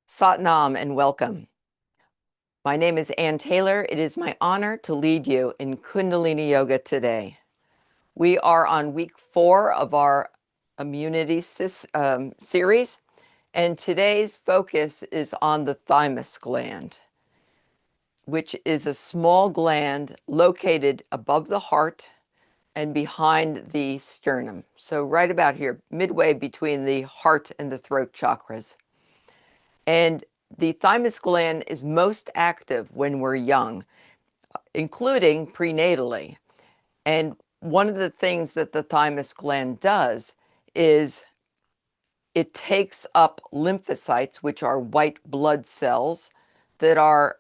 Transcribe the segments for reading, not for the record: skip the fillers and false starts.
Satnam and welcome. My name is Ann Taylor. It is my honor to lead you in Kundalini Yoga today. We are on week 4 of our immunity series, and today's focus is on the thymus gland, which is a small gland located above the heart and behind the sternum. So right about here, midway between the heart and the throat chakras. And the thymus gland is most active when we're young, including prenatally. And one of the things that the thymus gland does is it takes up lymphocytes, which are white blood cells that are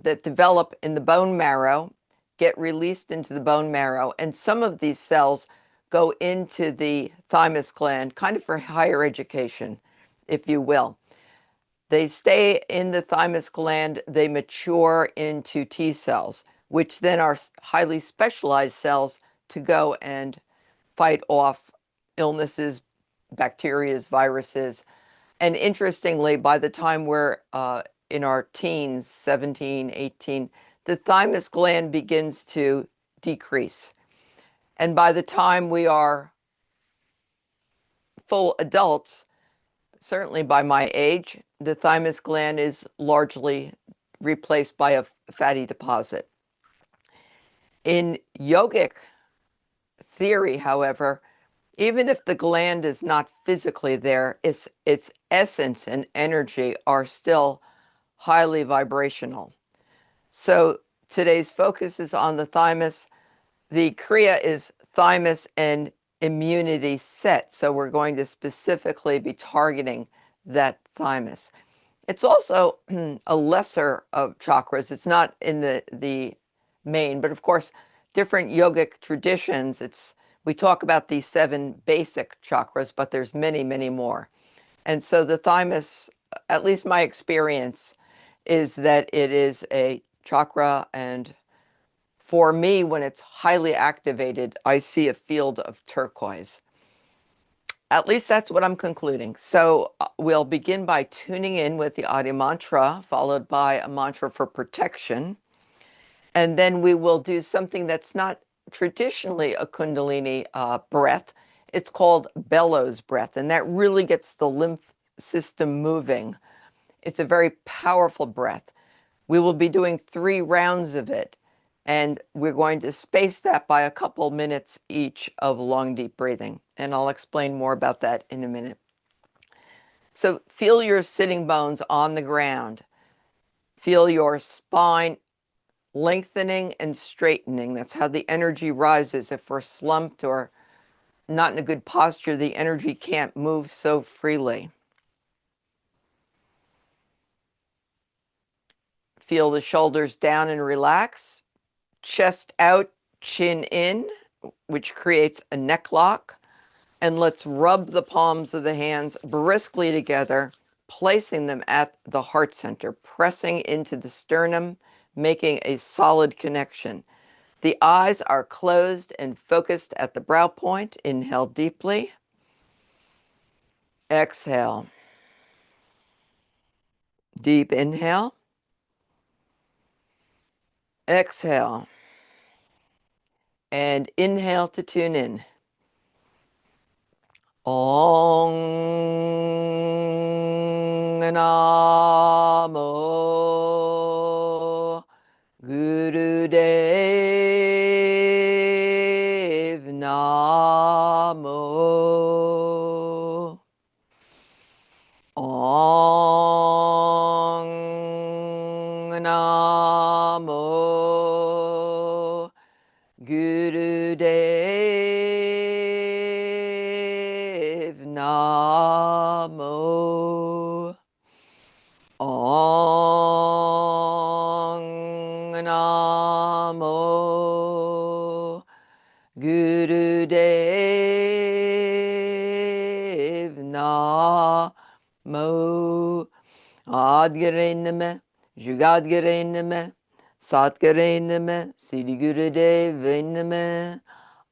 that develop in the bone marrow, get released into the bone marrow, and some of these cells go into the thymus gland, kind of for higher education, if you will. They stay in the thymus gland, they mature into T cells, which then are highly specialized cells to go and fight off illnesses, bacteria, viruses. And interestingly, by the time we're in our teens, 17, 18, the thymus gland begins to decrease. And by the time we are full adults, certainly by my age, the thymus gland is largely replaced by a fatty deposit. In yogic theory, however, even if the gland is not physically there, its essence and energy are still highly vibrational. So today's focus is on the thymus. The Kriya is thymus and immunity set. So we're going to specifically be targeting that thymus. It's also a lesser of chakras. It's not in the main, but of course, different yogic traditions, we talk about these 7 basic chakras, but there's many, many more. And so the thymus, at least my experience, is that it is a chakra, and for me, when it's highly activated, I see a field of turquoise. At least that's what I'm concluding. So we'll begin by tuning in with the Adi mantra, followed by a mantra for protection. And then we will do something that's not traditionally a Kundalini breath. It's called bellows breath, and that really gets the lymph system moving. It's a very powerful breath. We will be doing 3 rounds of it, and we're going to space that by a couple minutes each of long, deep breathing. And I'll explain more about that in a minute. So feel your sitting bones on the ground. Feel your spine lengthening and straightening. That's how the energy rises. If we're slumped or not in a good posture, the energy can't move so freely. Feel the shoulders down and relax. Chest out, chin in, which creates a neck lock. And let's rub the palms of the hands briskly together, placing them at the heart center, pressing into the sternum, making a solid connection. The eyes are closed and focused at the brow point. Inhale deeply. Exhale. Deep inhale. Exhale. And inhale to tune in. Om Namo Gurudev Namo. Om Namo Gurudev Namo. Om Namo Gurudev Namo. Adgare Jugadgare Name, Satgare Name, Siddhi Gurudev Name,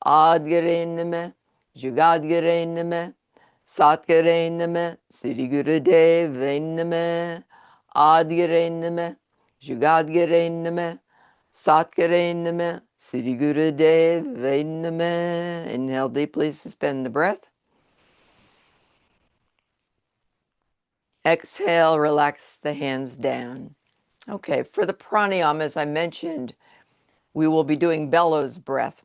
Adgare Name, Jugadgare Name, Satgare Namaha, Sri Gurudeve Namaha, Adgare Namaha, Jugadgare Namaha, Satgare Namaha, Sri Gurudeve Namaha. Inhale deeply, suspend the breath. Exhale, relax the hands down. Okay, for the pranayam, as I mentioned, we will be doing bellows breath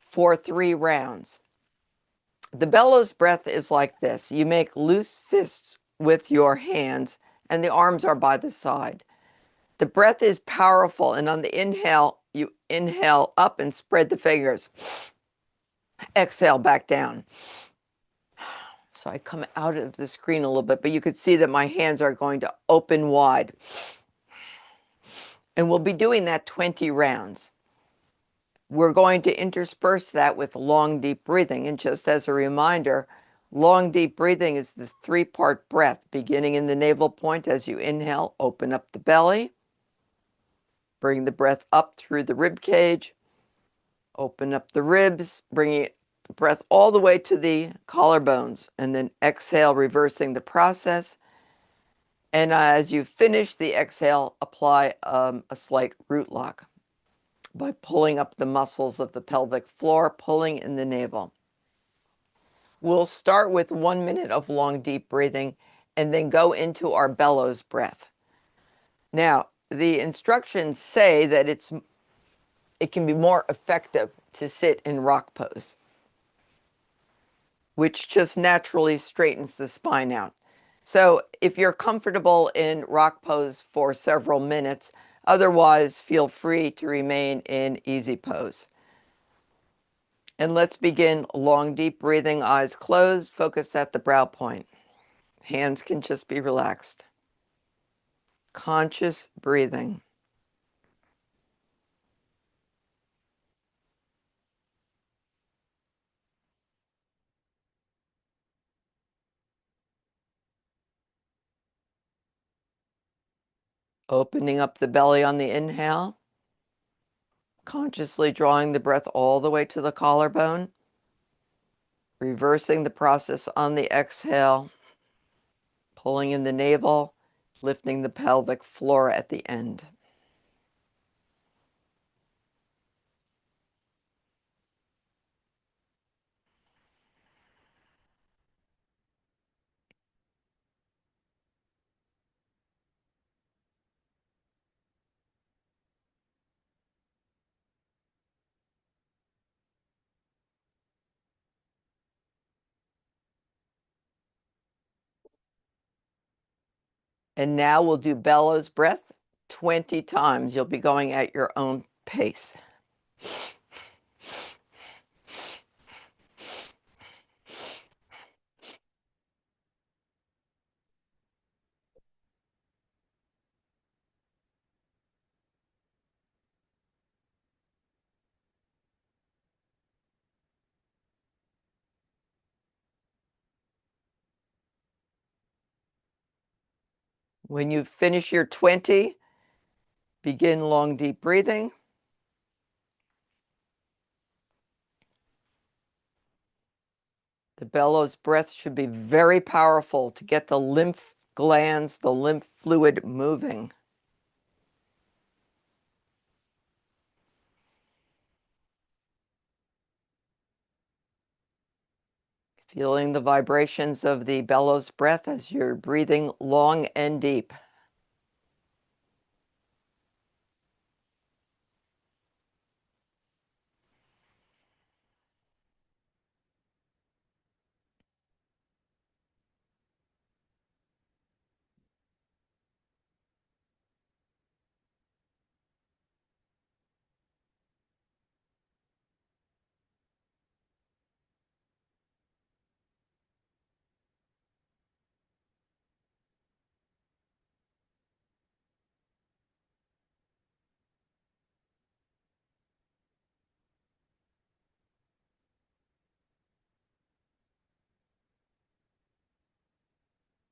for 3 rounds. The bellows breath is like this. You make loose fists with your hands, and the arms are by the side. The breath is powerful, and on the inhale, you inhale up and spread the fingers. Exhale back down. So I come out of the screen a little bit, but you could see that my hands are going to open wide. And we'll be doing that 20 rounds. We're going to intersperse that with long, deep breathing. And just as a reminder, long, deep breathing is the 3-part breath, beginning in the navel point as you inhale, open up the belly, bring the breath up through the rib cage, open up the ribs, bringing the breath all the way to the collarbones, and then exhale, reversing the process. And as you finish the exhale, apply a slight root lock by pulling up the muscles of the pelvic floor, pulling in the navel. We'll start with 1 minute of long, deep breathing and then go into our bellows breath. Now, the instructions say that it can be more effective to sit in rock pose, which just naturally straightens the spine out. So if you're comfortable in rock pose for several minutes, otherwise feel free to remain in easy pose. And let's begin long, deep breathing, eyes closed, focus at the brow point. Hands can just be relaxed. Conscious breathing. Opening up the belly on the inhale. Consciously drawing the breath all the way to the collarbone. Reversing the process on the exhale. Pulling in the navel, lifting the pelvic floor at the end. And now we'll do bellows breath 20 times. You'll be going at your own pace. When you finish your 20, begin long, deep breathing. The bellows breath should be very powerful to get the lymph glands, the lymph fluid moving. Feeling the vibrations of the bellows breath as you're breathing long and deep.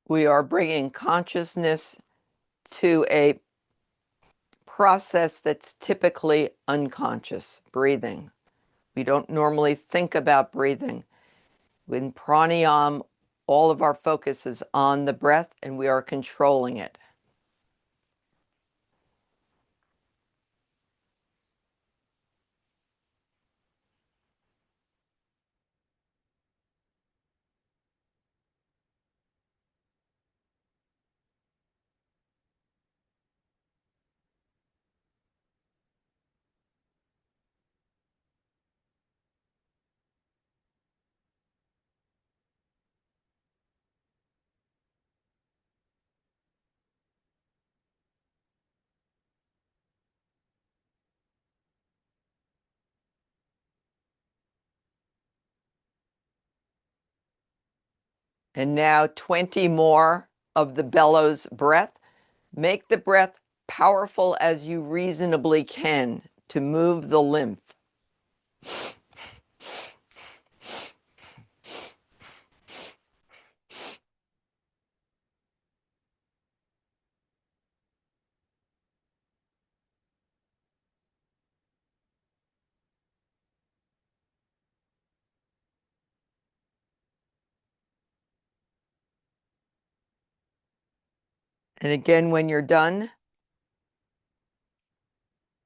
We are bringing consciousness to a process that's typically unconscious, breathing. We don't normally think about breathing. In pranayam, all of our focus is on the breath and we are controlling it. And now 20 more of the bellows breath. Make the breath powerful as you reasonably can to move the lymph. And again, when you're done,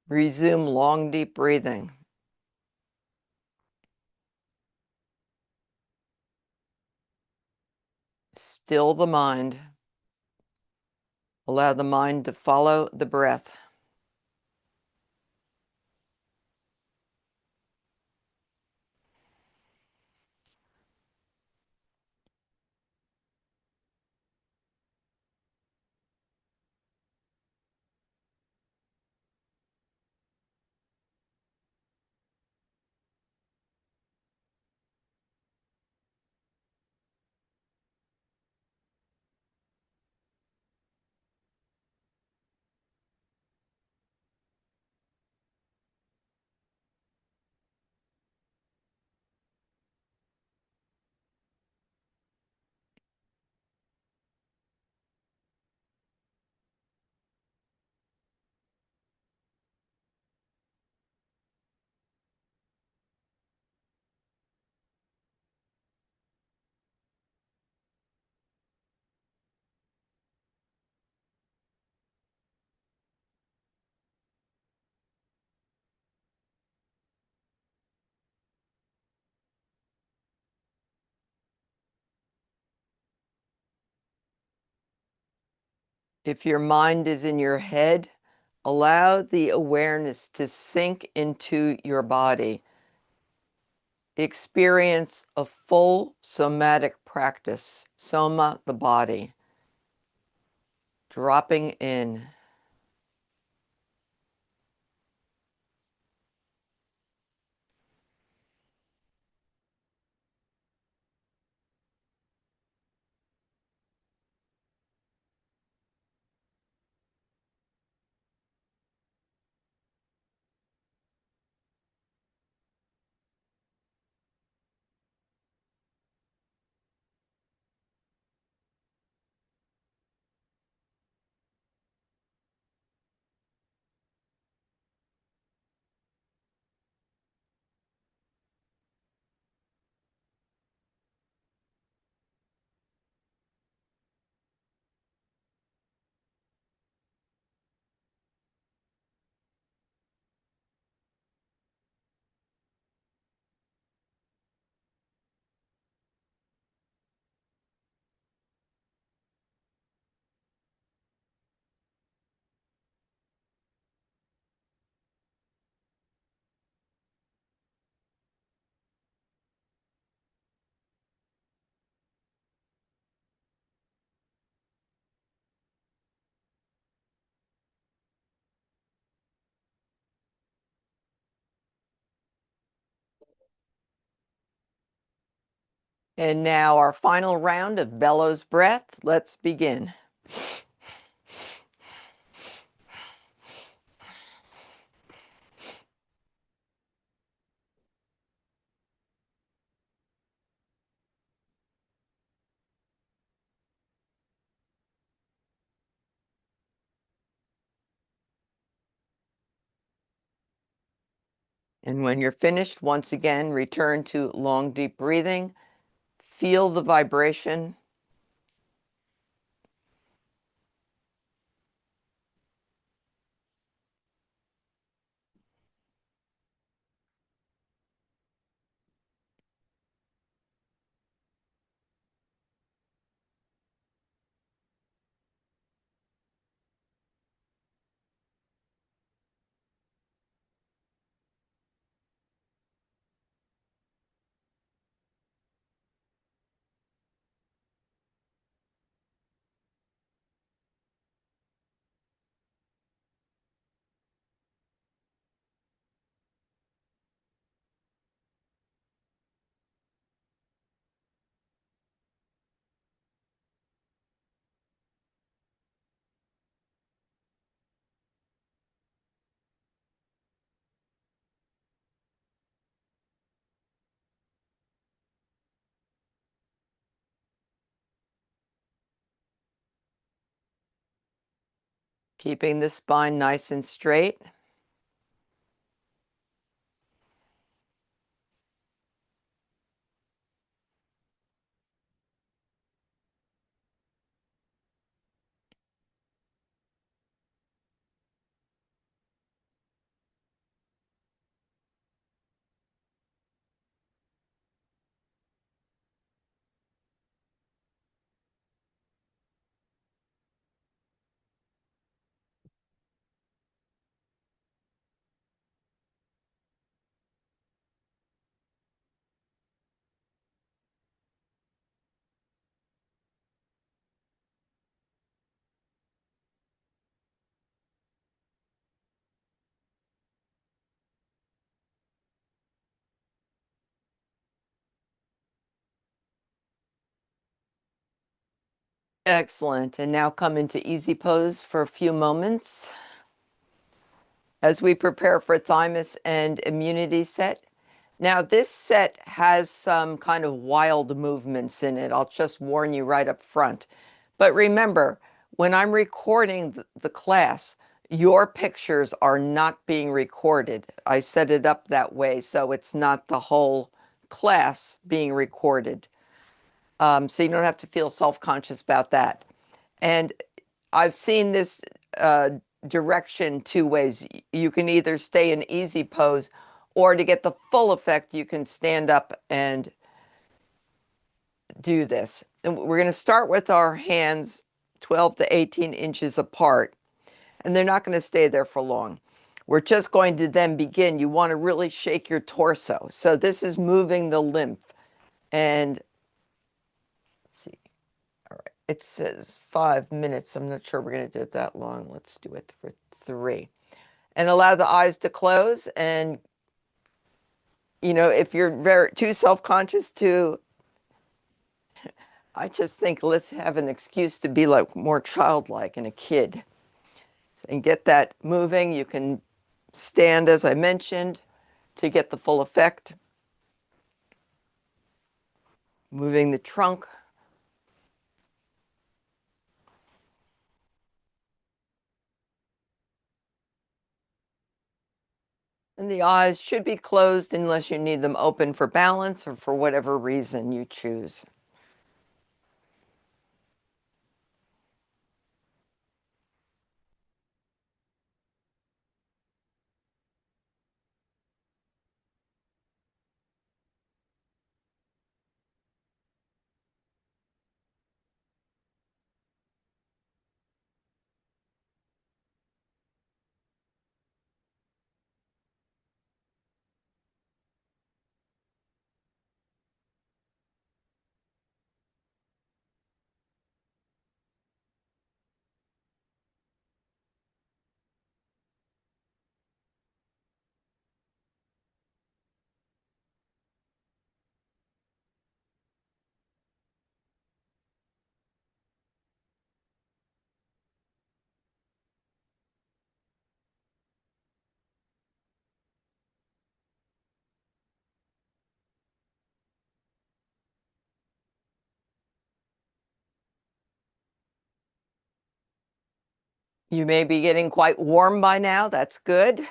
resume long, deep breathing. Still the mind. Allow the mind to follow the breath. If your mind is in your head, allow the awareness to sink into your body. Experience a full somatic practice, soma, the body, dropping in. And now our final round of bellows breath. Let's begin. And when you're finished, once again, return to long, deep breathing. feel the vibration. Keeping the spine nice and straight. Excellent. And now come into easy pose for a few moments as we prepare for thymus and immunity set. Now, this set has some kind of wild movements in it. I'll just warn you right up front. But remember, when I'm recording the class, your pictures are not being recorded. I set it up that way so it's not the whole class being recorded. So you don't have to feel self-conscious about that. And I've seen this direction two ways. You can either stay in easy pose, or to get the full effect, you can stand up and do this. And we're going to start with our hands 12 to 18 inches apart, and they're not going to stay there for long. We're just going to then begin. You want to really shake your torso. So this is moving the lymph. And let's see. All right. It says 5 minutes. I'm not sure we're going to do it that long. Let's do it for 3. And allow the eyes to close. And, you know, if you're very too self-conscious to, I just think let's have an excuse to be like more childlike and a kid and get that moving. You can stand, as I mentioned, to get the full effect. Moving the trunk. And the eyes should be closed unless you need them open for balance or for whatever reason you choose. You may be getting quite warm by now. That's good.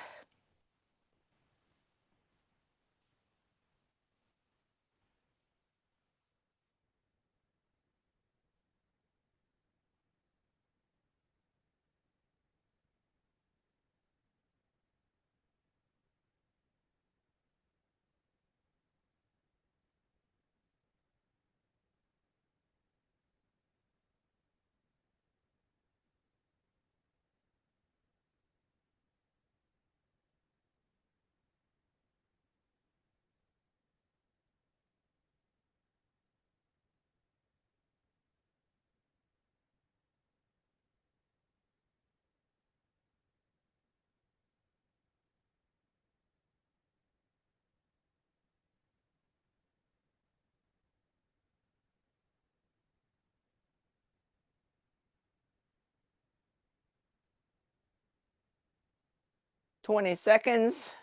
20 seconds.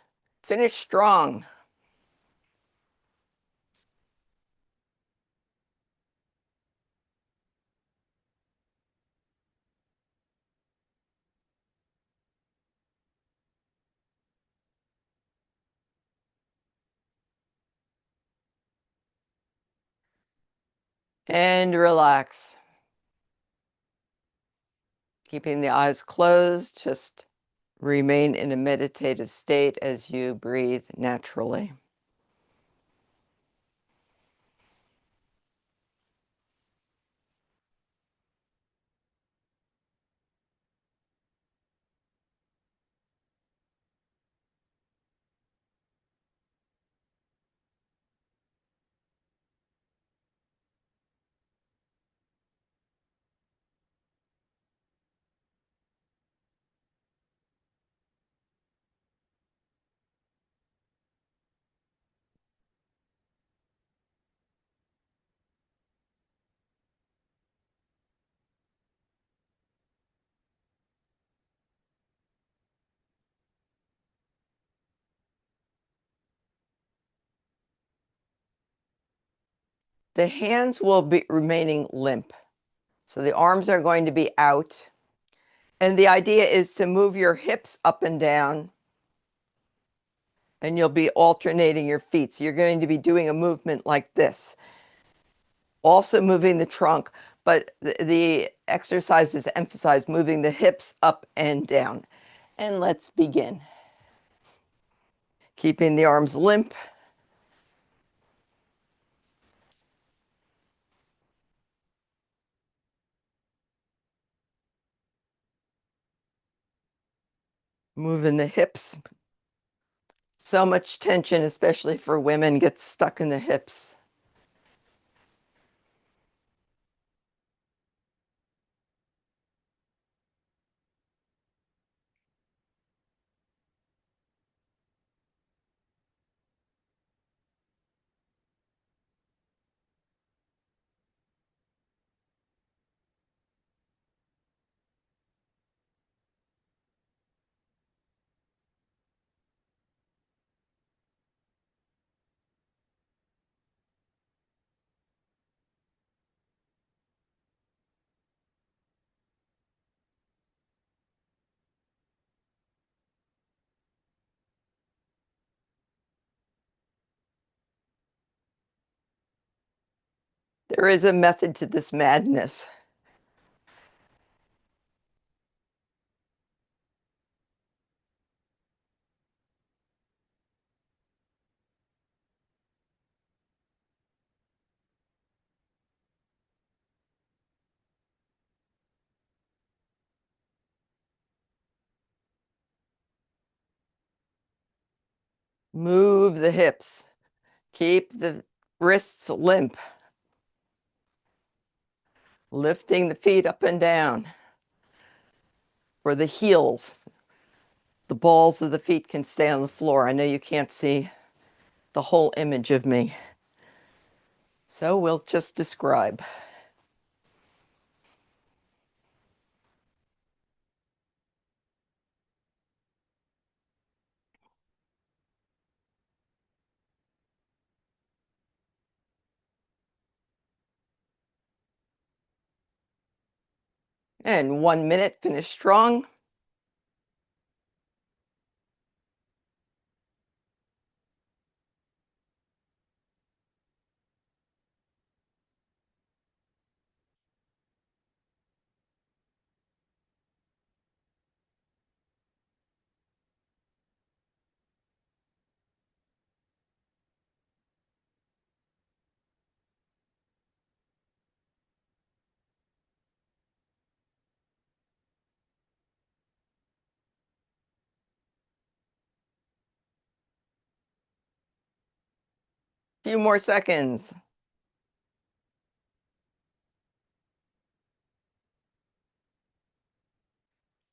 Finish strong. And relax. Keeping the eyes closed, just remain in a meditative state as you breathe naturally. The hands will be remaining limp. So the arms are going to be out. And the idea is to move your hips up and down, and you'll be alternating your feet. So you're going to be doing a movement like this, also moving the trunk, but the exercises emphasize moving the hips up and down. And let's begin. Keeping the arms limp. Moving the hips. So much tension, especially for women, gets stuck in the hips. There is a method to this madness. Move the hips. Keep the wrists limp. Lifting the feet up and down. For the heels, the balls of the feet can stay on the floor. I know you can't see the whole image of me, so we'll just describe. And 1 minute, finish strong. Few more seconds.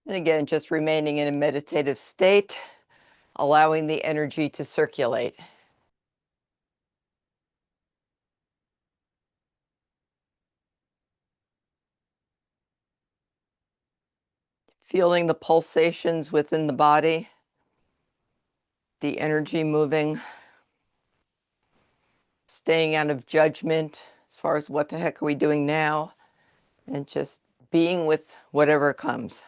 And again, just remaining in a meditative state, allowing the energy to circulate. Feeling the pulsations within the body. the energy moving, staying out of judgment as far as what the heck are we doing now, and just being with whatever comes.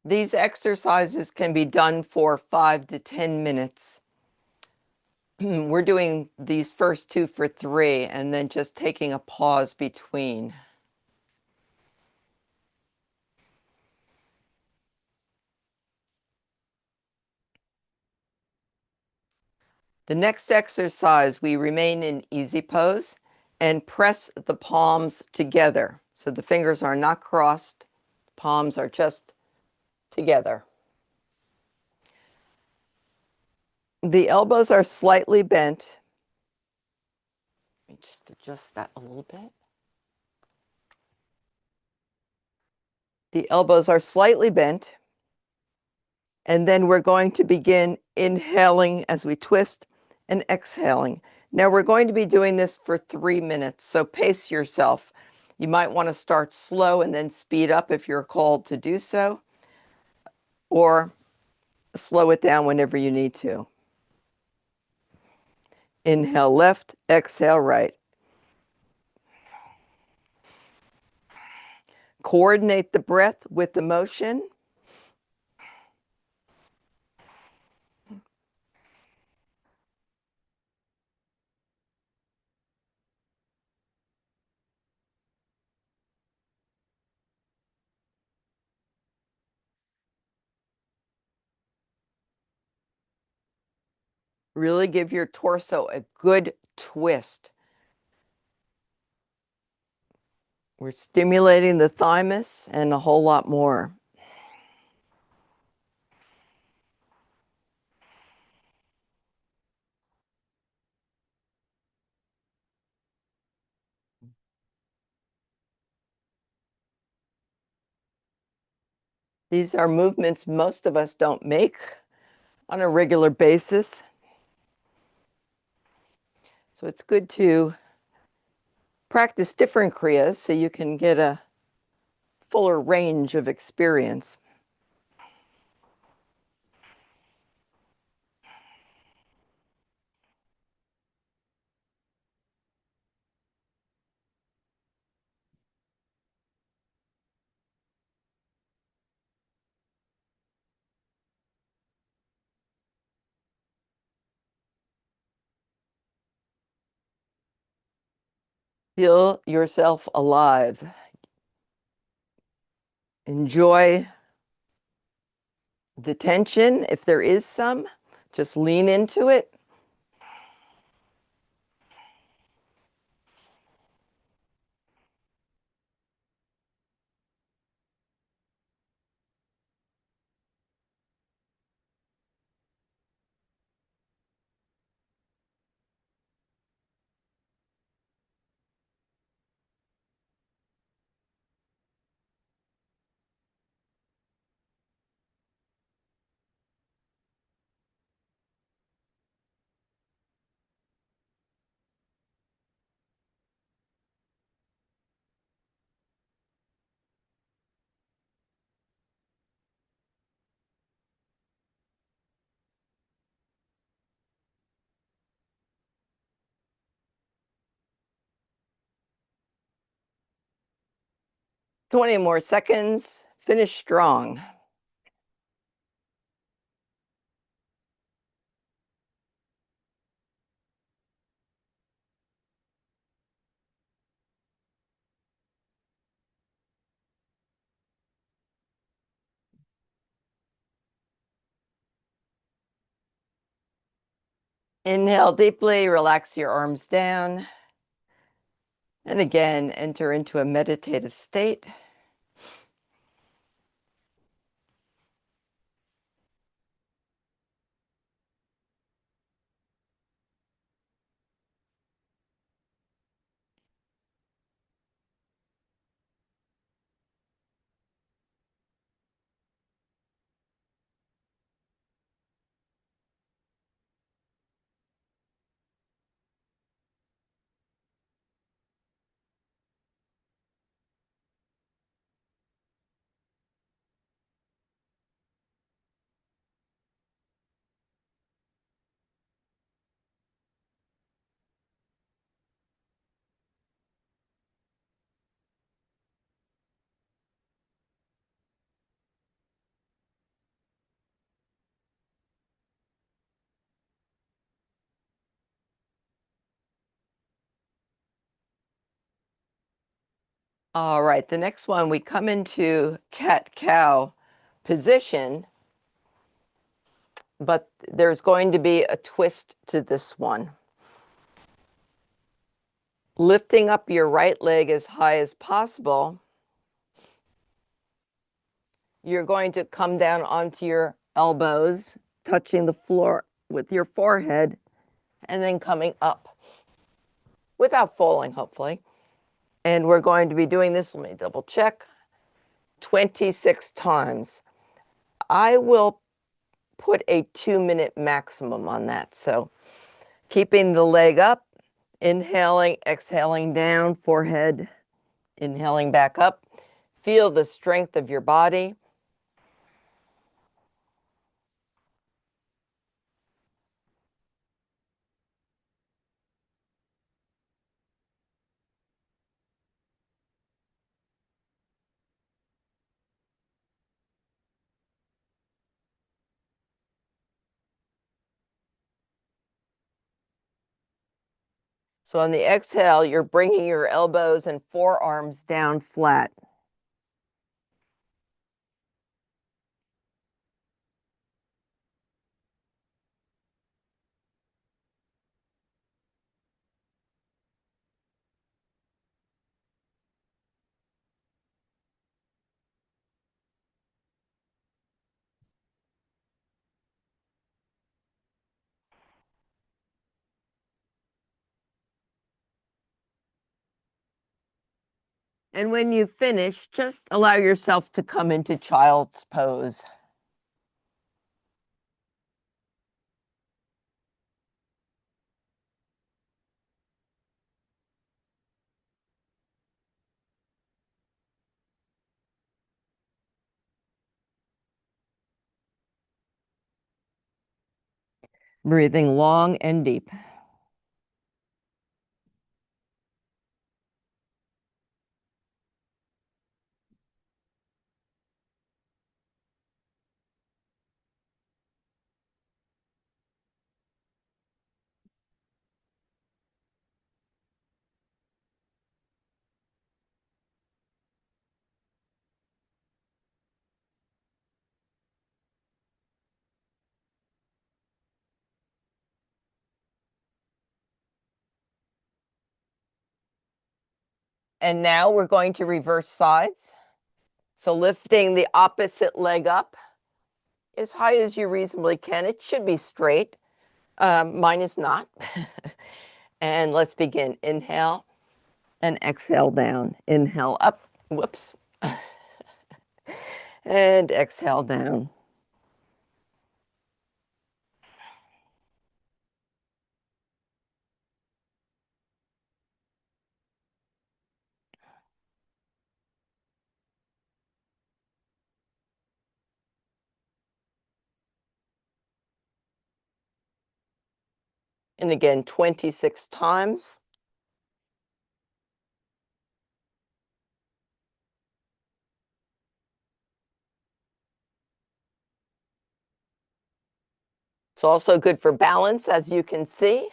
These exercises can be done for 5 to 10 minutes. We're doing these first two for 3 and then just taking a pause between. The next exercise, we remain in easy pose and press the palms together. So the fingers are not crossed, palms are just together. The elbows are slightly bent. Let me just adjust that a little bit. The elbows are slightly bent. And then we're going to begin inhaling as we twist and exhaling. Now we're going to be doing this for 3 minutes, so pace yourself. You might want to start slow and then speed up if you're called to do so, or slow it down whenever you need to. Inhale left, exhale right. Coordinate the breath with the motion. Really give your torso a good twist. We're stimulating the thymus and a whole lot more. These are movements most of us don't make on a regular basis. So it's good to practice different kriyas so you can get a fuller range of experience. Feel yourself alive. Enjoy the tension. If there is some, just lean into it. Twenty more seconds. Finish strong. Inhale deeply, relax your arms down. And again, enter into a meditative state. All right, the next one, we come into cat-cow position, but there's going to be a twist to this one. Lifting up your right leg as high as possible, you're going to come down onto your elbows, touching the floor with your forehead, and then coming up without falling, hopefully. And we're going to be doing this, let me double check, 26 times. I will put a 2-minute maximum on that. So keeping the leg up, inhaling, exhaling down, forehead, inhaling back up. Feel the strength of your body. So on the exhale, you're bringing your elbows and forearms down flat. And when you finish, just allow yourself to come into child's pose. Breathing long and deep. And now we're going to reverse sides. So lifting the opposite leg up as high as you reasonably can. It should be straight. Mine is not. And let's begin. Inhale and exhale down. Inhale up. Whoops. And exhale down. And again, 26 times. It's also good for balance, as you can see.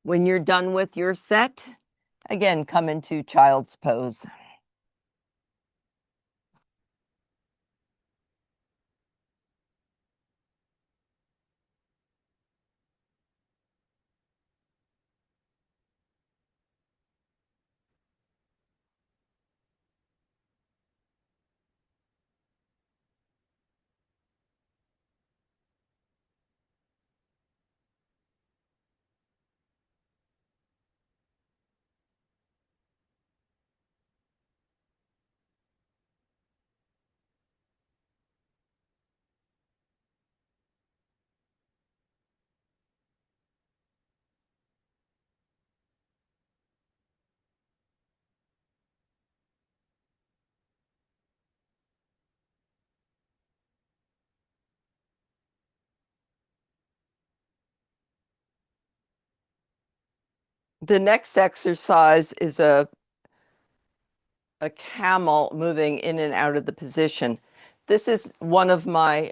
When you're done with your set, again, come into child's pose. The next exercise is a camel moving in and out of the position. This is one of my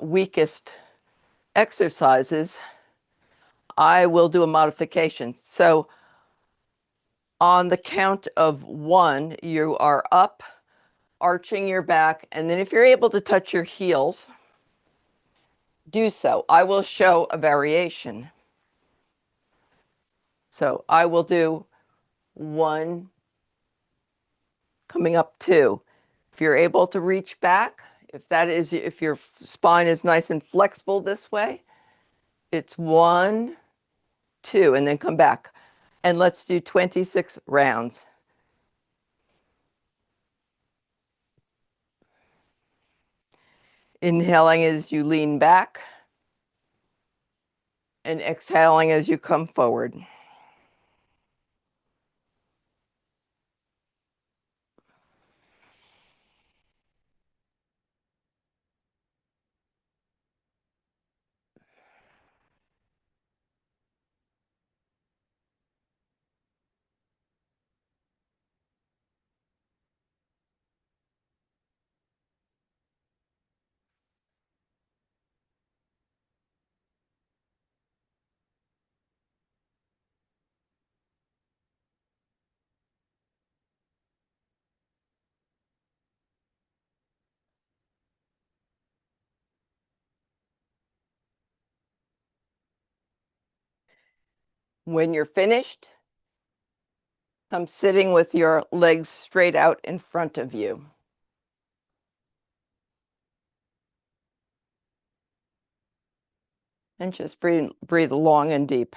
weakest exercises. I will do a modification. So on the count of 1, you are up, arching your back, and then if you're able to touch your heels, do so. I will show a variation. So I will do 1, coming up 2. If you're able to reach back, if your spine is nice and flexible this way, it's 1, 2, and then come back. And let's do 26 rounds. Inhaling as you lean back and exhaling as you come forward. When you're finished, come sitting with your legs straight out in front of you. And just breathe long and deep.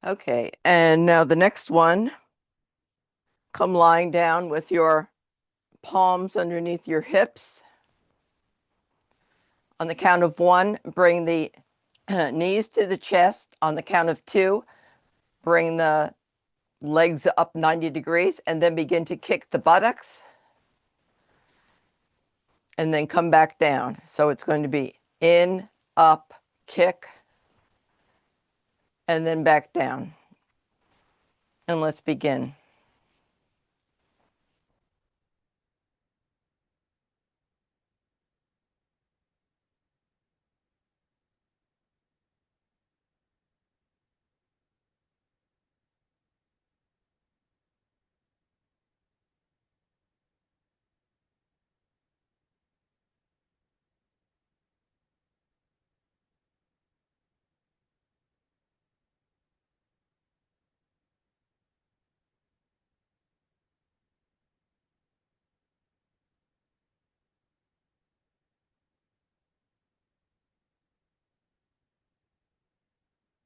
Okay, and now the next one, come lying down with your palms underneath your hips. On the count of 1, bring the knees to the chest. On the count of 2, bring the legs up 90 degrees and then begin to kick the buttocks and then come back down. So it's going to be in, up, kick, and then back down. And let's begin.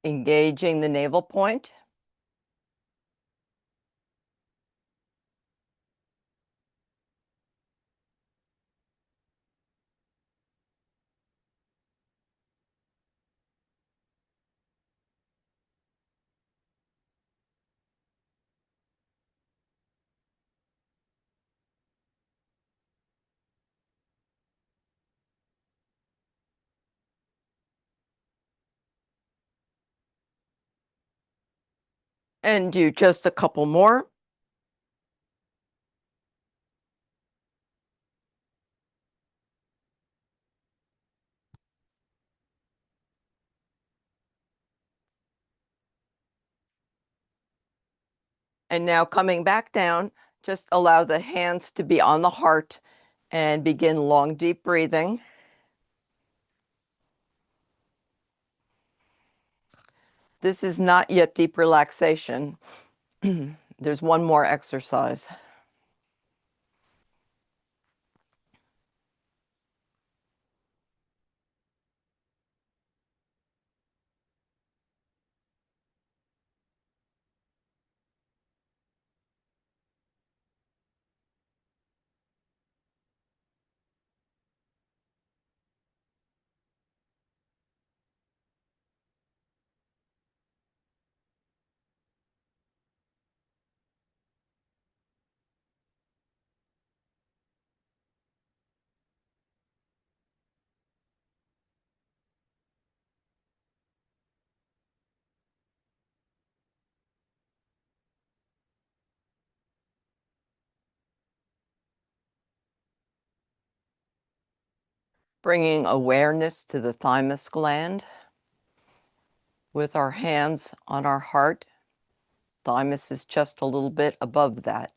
Engaging the navel point. And do just a couple more. And now coming back down, just allow the hands to be on the heart and begin long, deep breathing. This is not yet deep relaxation. There's one more exercise. Bringing awareness to the thymus gland with our hands on our heart. Thymus is just a little bit above that.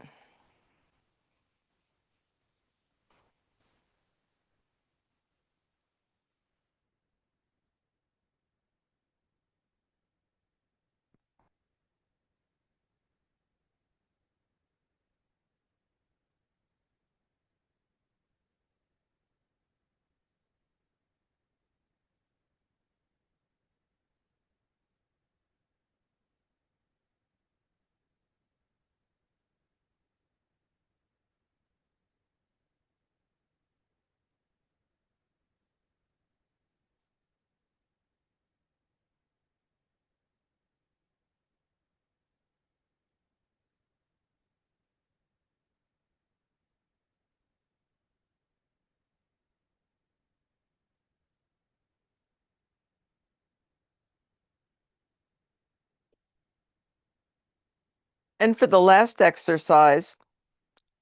And for the last exercise,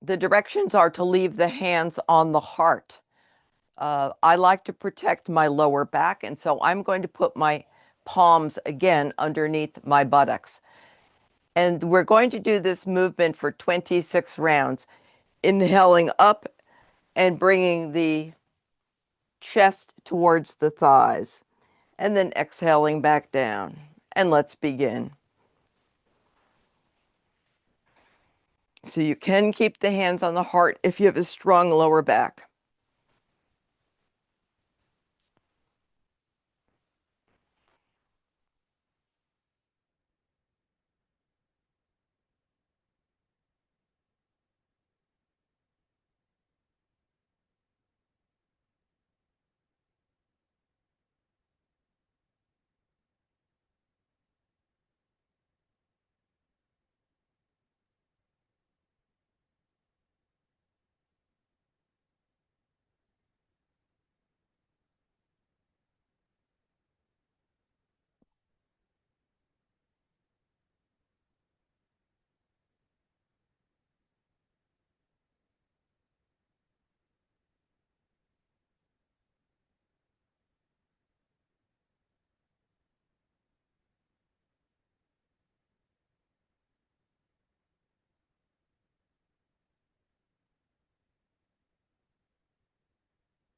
the directions are to leave the hands on the heart. I like to protect my lower back, and so I'm going to put my palms again underneath my buttocks. And we're going to do this movement for 26 rounds, inhaling up and bringing the chest towards the thighs, and then exhaling back down. And let's begin. So you can keep the hands on the heart if you have a strong lower back.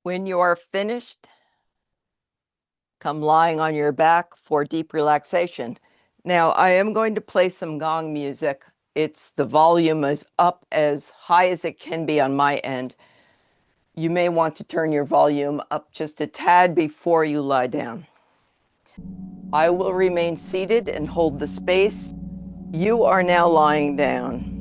When you are finished, come lying on your back for deep relaxation. Now, I am going to play some gong music. The volume is up as high as it can be on my end. You may want to turn your volume up just a tad before you lie down. I will remain seated and hold the space. You are now lying down.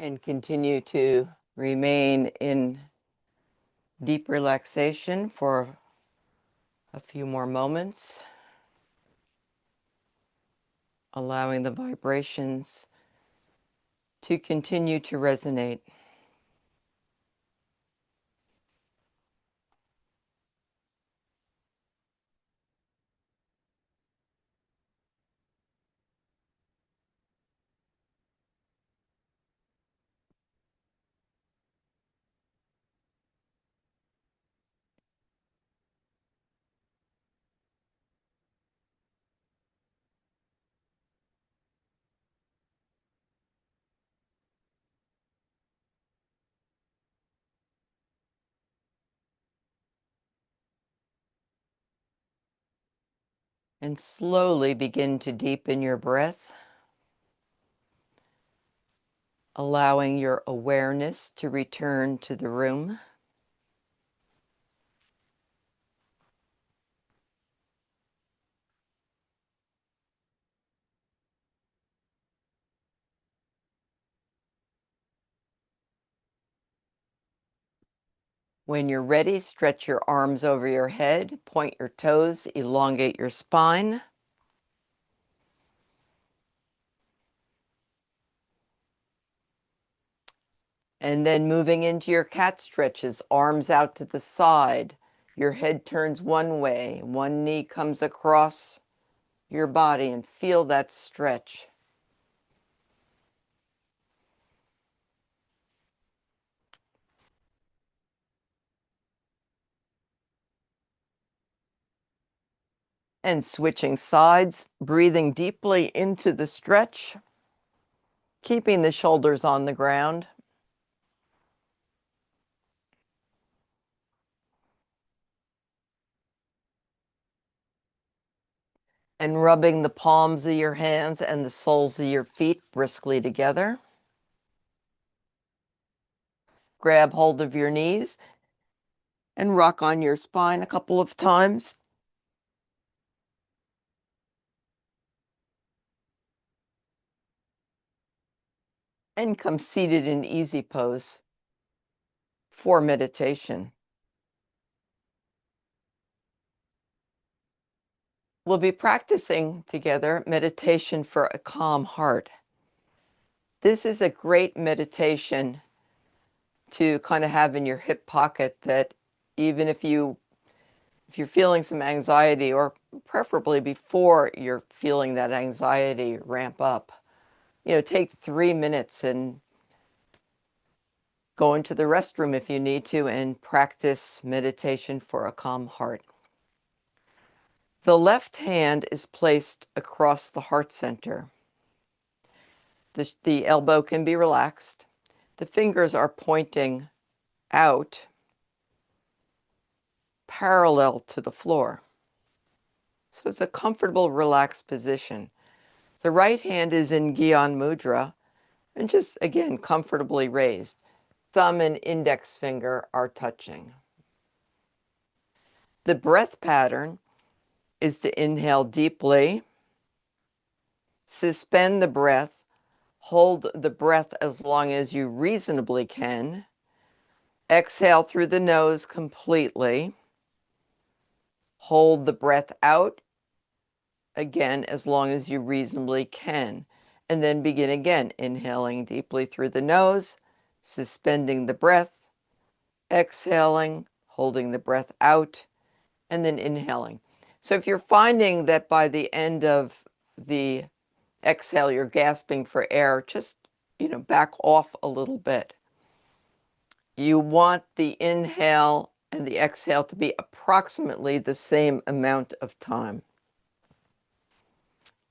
And continue to remain in deep relaxation for a few more moments, allowing the vibrations to continue to resonate. And slowly begin to deepen your breath, allowing your awareness to return to the room. When you're ready, stretch your arms over your head, point your toes, elongate your spine. And then moving into your cat stretches, arms out to the side. Your head turns one way, one knee comes across your body, and feel that stretch. And switching sides, breathing deeply into the stretch, keeping the shoulders on the ground. And rubbing the palms of your hands and the soles of your feet briskly together. Grab hold of your knees and rock on your spine a couple of times. And come seated in easy pose for meditation. We'll be practicing together meditation for a calm heart. This is a great meditation to kind of have in your hip pocket, that even if you're feeling some anxiety, or preferably before you're feeling that anxiety ramp up, take 3 minutes and go into the restroom if you need to and practice meditation for a calm heart. The left hand is placed across the heart center. The elbow can be relaxed. The fingers are pointing out parallel to the floor. So it's a comfortable, relaxed position. The right hand is in Gyan Mudra and just, again, comfortably raised. Thumb and index finger are touching. The breath pattern is to inhale deeply, suspend the breath, hold the breath as long as you reasonably can, exhale through the nose completely, hold the breath out again as long as you reasonably can, and then begin again, inhaling deeply through the nose, suspending the breath, exhaling, holding the breath out, and then inhaling. So if you're finding that by the end of the exhale you're gasping for air, just back off a little bit. You want the inhale and the exhale to be approximately the same amount of time.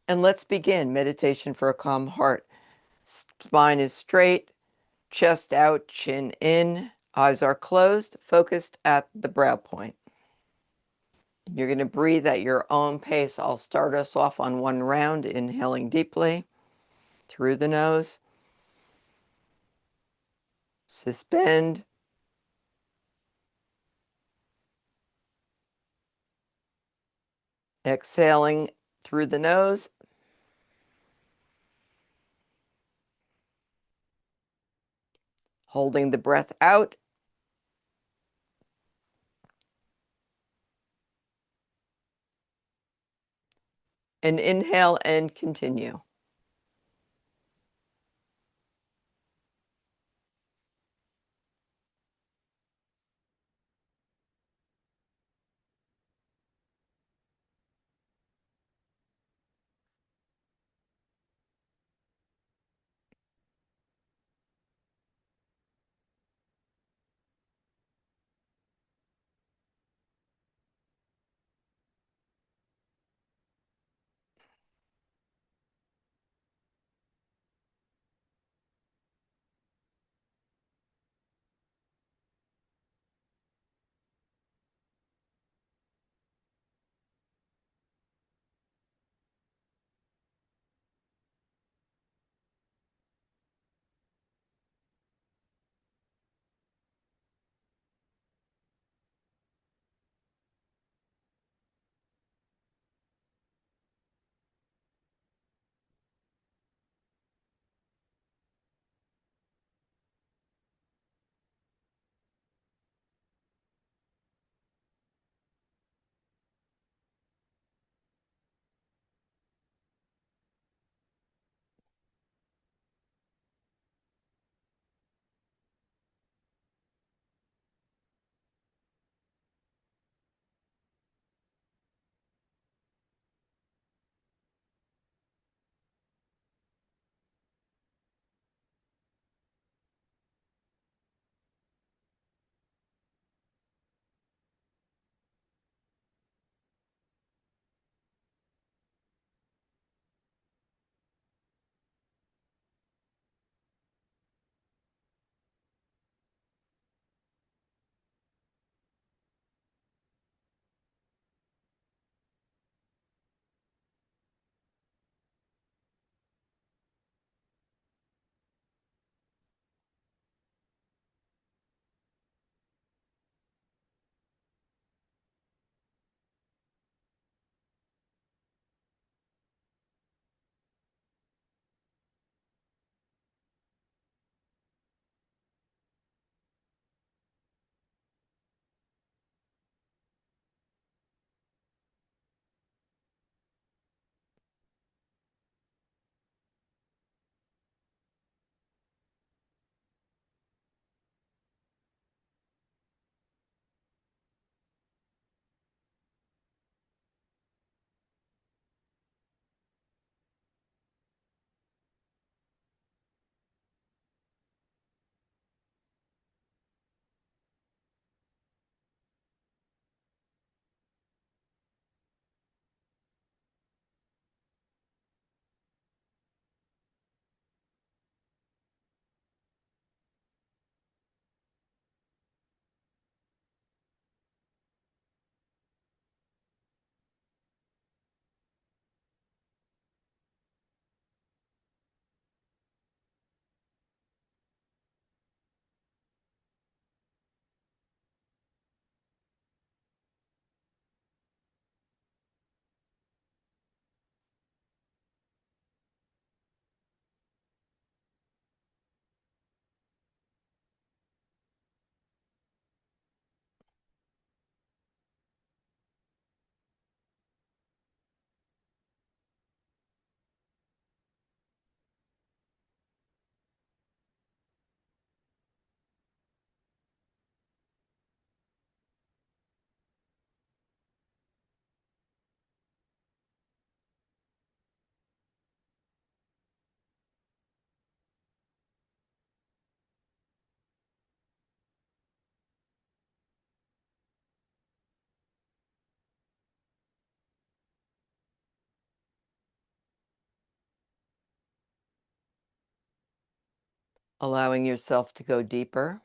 And let's begin meditation for a calm heart. Spine is straight, chest out, chin in, eyes are closed, focused at the brow point. You're going to breathe at your own pace. I'll start us off on one round, inhaling deeply through the nose. Suspend. Exhaling through the nose. Holding the breath out. And inhale and continue. Allowing yourself to go deeper.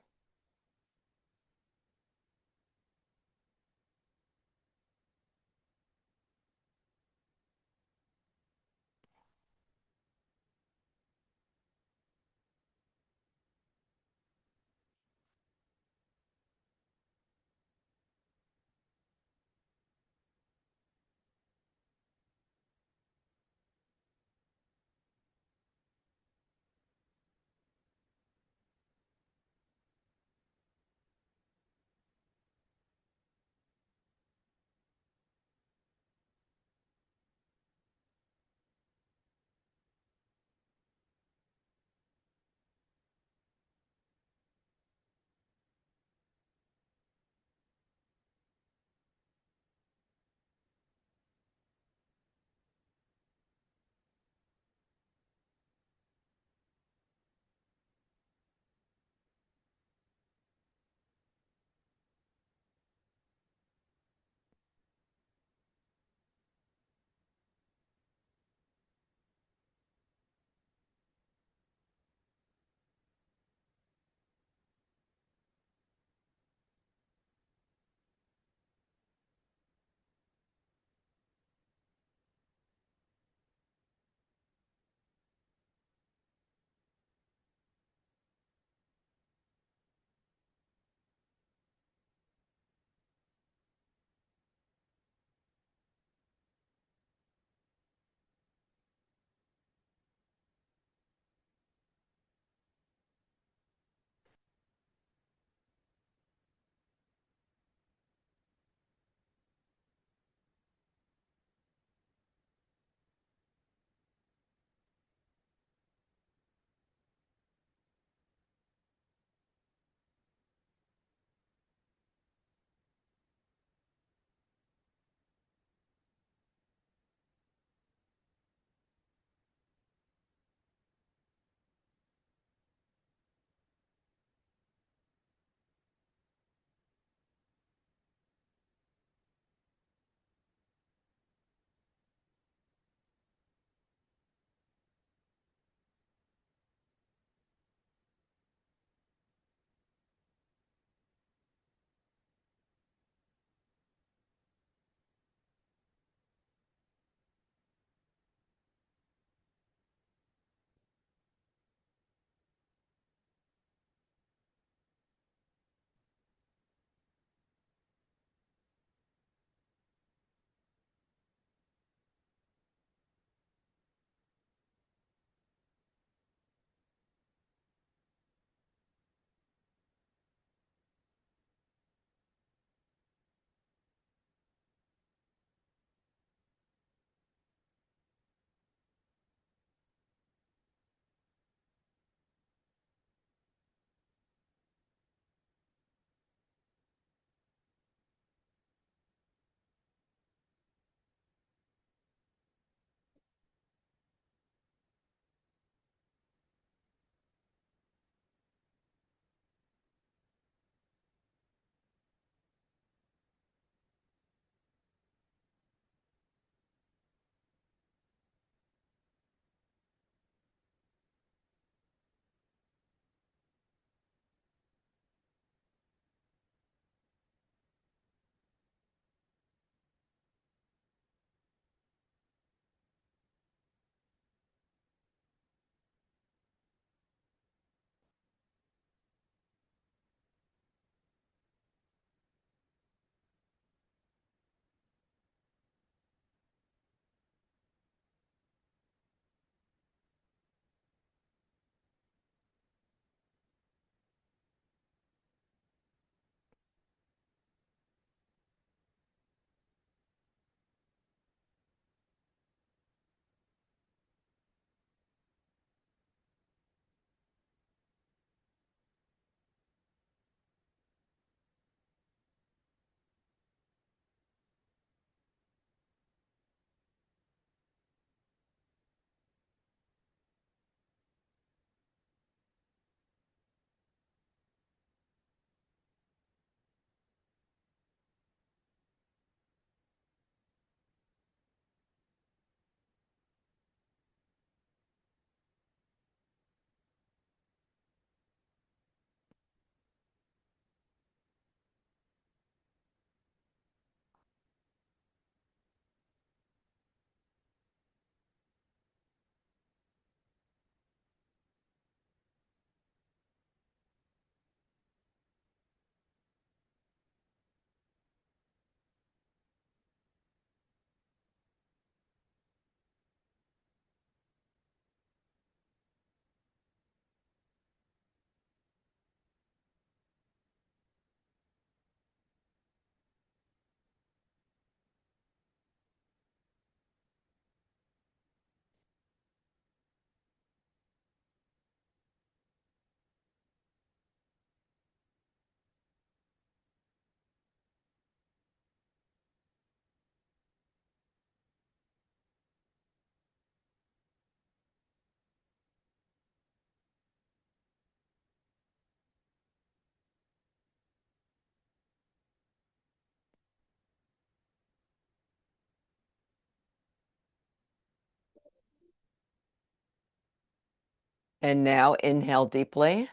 And now inhale deeply.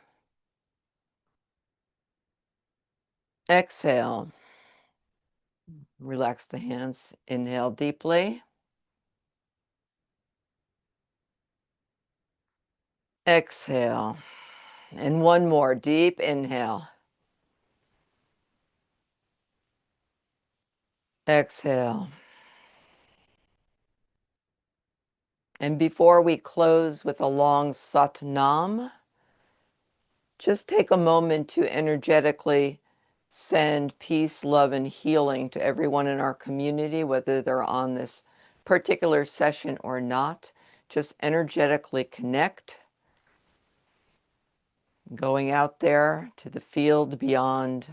Exhale. Relax the hands. Inhale deeply. Exhale. And one more deep inhale. Exhale. And before we close with a long Sat Nam, just take a moment to energetically send peace, love, and healing to everyone in our community, whether they're on this particular session or not. Just energetically connect, going out there to the field beyond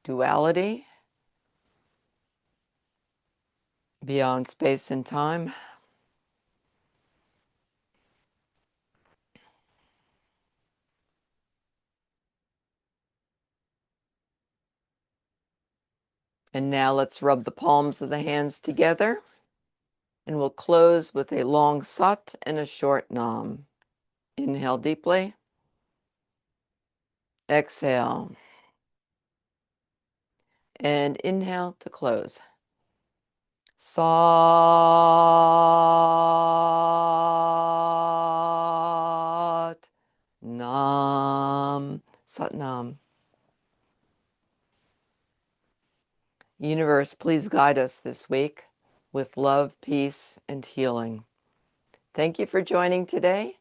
duality, beyond space and time. And now let's rub the palms of the hands together. And we'll close with a long Sat and a short Nam. Inhale deeply. Exhale. And inhale to close. Sat Nam. Sat Nam. Universe, please guide us this week with love, peace, and healing. Thank you for joining today.